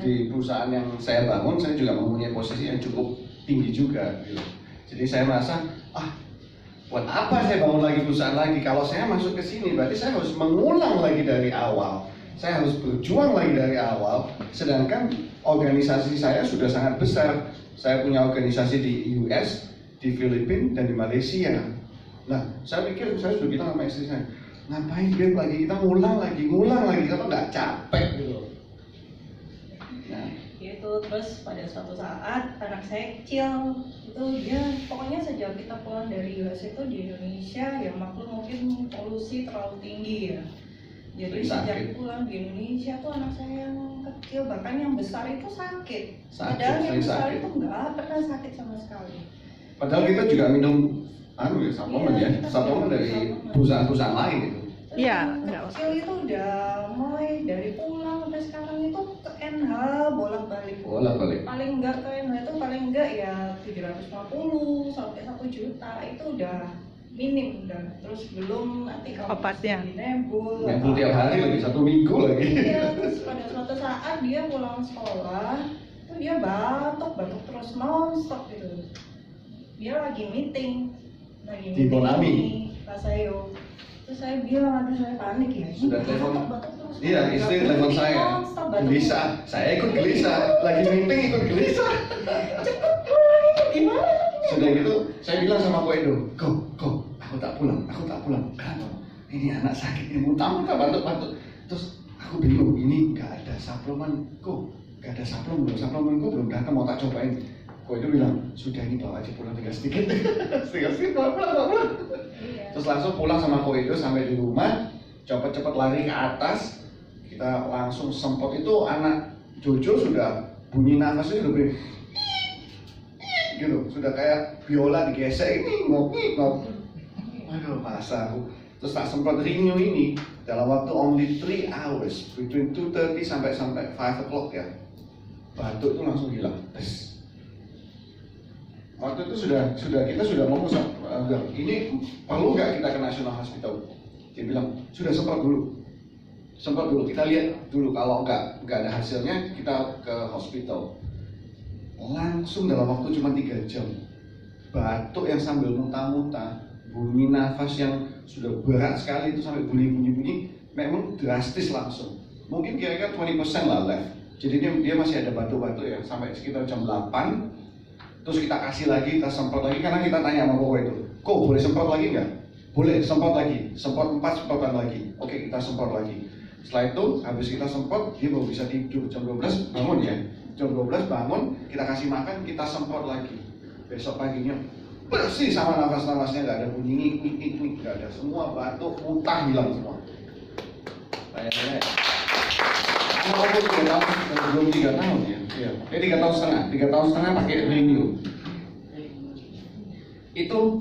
di perusahaan yang saya bangun, saya juga mempunyai posisi yang cukup tinggi juga gitu. Jadi saya merasa, buat apa saya bangun lagi perusahaan lagi? Kalau saya masuk ke sini, berarti saya harus mengulang lagi dari awal. Saya harus berjuang lagi dari awal. Sedangkan organisasi saya sudah sangat besar. Saya punya organisasi di US, di Filipina, dan di Malaysia. Nah, saya pikir, saya sudah bilang sama istri saya, ngapain lagi kita ngulang lagi, kita nggak capek gitu. Nah, itu terus pada suatu saat anak saya kecil itu dia pokoknya sejak kita pulang dari US itu di Indonesia ya maklum mungkin polusi terlalu tinggi ya. Jadi sejak pulang di Indonesia tuh anak saya yang kecil bahkan yang besar itu sakit. Padahal yang besar itu nggak pernah sakit sama sekali. Padahal kita juga minum suplemen suplemen dari perusahaan-perusahaan lain gitu. Iya, kecil itu udah mulai dari pulang sampai sekarang itu ke NH bolak-balik. Paling enggak ke NH itu paling enggak ya 750 sampai 1 juta itu udah minim udah. Terus belum nanti kalau obatnya nebul tiap hari lagi 1 minggu lagi. Iya, terus pada suatu saat dia pulang sekolah itu dia batuk terus non-stop gitu. Dia lagi meeting di Bonami Pak Sayo. Terus saya bilang, aduh saya panik ya. Sudah telepon. Iya, istri telepon saya. Gelisah. Saya ikut gelisah. Lagi meeting ikut gelisah. Cepet pulang, gimana? Sudah gitu, saya bilang sama Ko Edo, Ko, aku tak pulang. Kenapa? Ini anak sakit, ini muntah, batuk. Terus aku bingung, ini nggak ada suplemen, Ko. Nggak ada suplemen Ko belum datang, mau tak cobain. Ko Edo bilang, sudah ini bawa aja pulang tinggal sedikit, pulang. Terus langsung pulang sama Ko Edo sampai di rumah, cepet-cepet lari ke atas, kita langsung semprot itu anak Jojo sudah bunyi nafasnya sudah lebih gitu, sudah kayak biola digesek ini ngop. Aduh masa aku. Terus tak semprot Renew ini dalam waktu only 3 hours, between 2:30 sampai 5 o'clock ya, batuk itu langsung hilang. Waktu itu kita sudah ngomong sama ini perlu nggak kita ke National Hospital? Dia bilang sudah semprot dulu, kita lihat dulu kalau nggak ada hasilnya kita ke hospital. Langsung dalam waktu cuma 3 jam, batuk yang sambil muntah-muntah, bunyi nafas yang sudah berat sekali itu sampai bunyi, memang drastis langsung. Mungkin kira-kira 20% lah left. Jadi dia masih ada batuk-batuk ya sampai sekitar jam 8. Terus kita kasih lagi, kita semprot lagi karena kita tanya sama Koko itu, Kok boleh semprot lagi nggak? Boleh, semprot lagi, semprot 4 semprotan lagi. Oke, kita semprot lagi. Setelah itu, habis kita semprot, dia baru bisa tidur. Jam 12 bangun ya. Jam 12 bangun, kita kasih makan, kita semprot lagi. Besok paginya bersih sama nafas-nafasnya, nggak ada bunyi nik, nggak ada. Semua batuk, muntah hilang semua. Kayaknya belum 3 tahun ya. Iya. 3 tahun setengah. 3 tahun setengah pakai Renew. Itu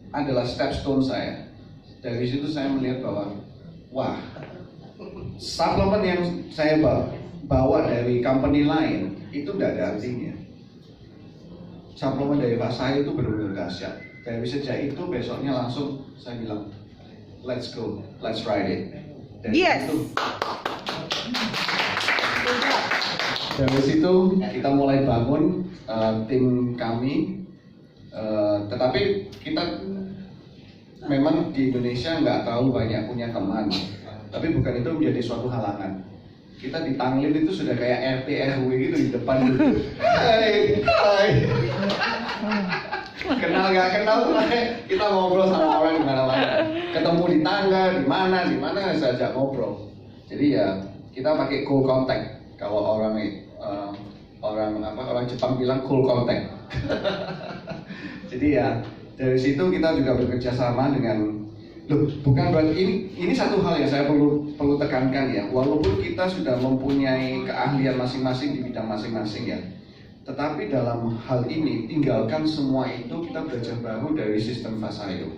adalah stepstone saya. Dari situ saya melihat bahwa wah, suplemen yang saya bawa dari company lain itu tidak ada artinya. Suplemen dari Pak saya itu benar-benar dahsyat. Dari sejak itu besoknya langsung saya bilang, let's go, let's ride it. Dari situ kita mulai bangun tim kami, tetapi kita memang di Indonesia nggak terlalu banyak punya teman, tapi bukan itu menjadi suatu halangan. Kita di Tanglin itu sudah kayak RT RW gitu di depan gitu. Hai. Kenal nggak kenal, kita ngobrol sama orang di mana-mana. Ketemu di tangga, di mana saja ngobrol. Jadi ya kita pakai cool contact. Kalau orang Jepang bilang cool contact. Jadi ya dari situ kita juga bekerja sama dengan bukan berarti ini satu hal yang saya perlu tekankan ya, walaupun kita sudah mempunyai keahlian masing-masing di bidang masing-masing ya, tetapi dalam hal ini tinggalkan semua itu, kita belajar baru dari sistem Vasayo.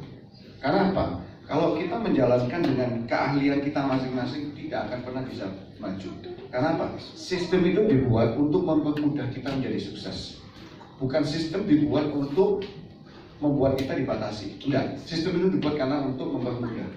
Karena apa? Kalau kita menjalankan dengan keahlian kita masing-masing tidak akan pernah bisa maju. Karena apa? Sistem itu dibuat untuk mempermudah kita menjadi sukses. Bukan sistem dibuat untuk membuat kita dibatasi. Enggak, sistem itu dibuat karena untuk mempermudah.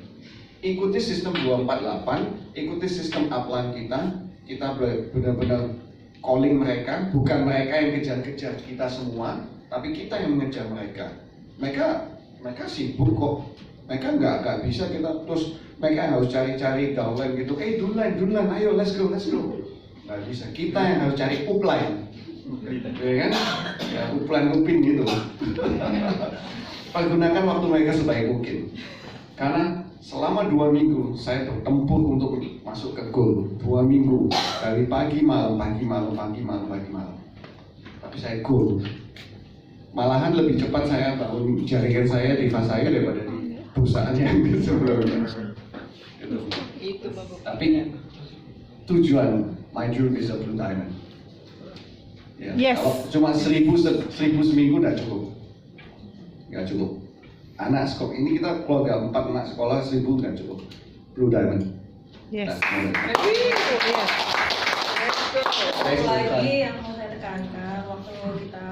Ikuti sistem 248, ikuti sistem upline kita, kita benar-benar calling mereka, bukan mereka yang kejar-kejar kita semua, tapi kita yang mengejar mereka. Mereka sibuk kok. Mereka nggak bisa kita terus mereka harus cari-cari downline gitu. Downline, ayo let's go. Nggak bisa. Kita yang harus cari upline, ya kan? Ya upline gitu. Pergunakan waktu mereka sebaik mungkin. Karena selama 2 minggu saya bertempur untuk masuk ke goal. 2 minggu dari pagi malam. Tapi saya goal. Malahan lebih cepat saya bangun jaringan saya di saya daripada di perusahaan yang sebelumnya. Gitu. Tapi tujuan my dream is a blue diamond. Ya, Yes. kalau cuma 1000 seminggu nggak cukup. Anak sekolah ini kita keluarga 4 anak sekolah 1000 nggak cukup. Blue diamond. Yes. Satu lagi yang mau saya tekankan, waktu kita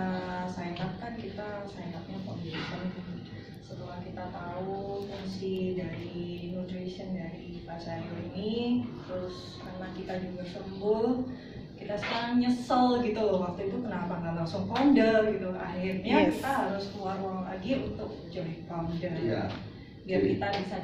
sign up kan kita sign upnya foundation. Setelah kita tahu fungsi dari nutrition dari Pak Cahyo ini, terus anak kita juga sembuh, kita sekarang nyesel gitu loh, waktu itu kenapa nggak langsung founder gitu. Akhirnya Yes. kita harus keluar uang lagi untuk jadi founder, Iya. biar kita bisa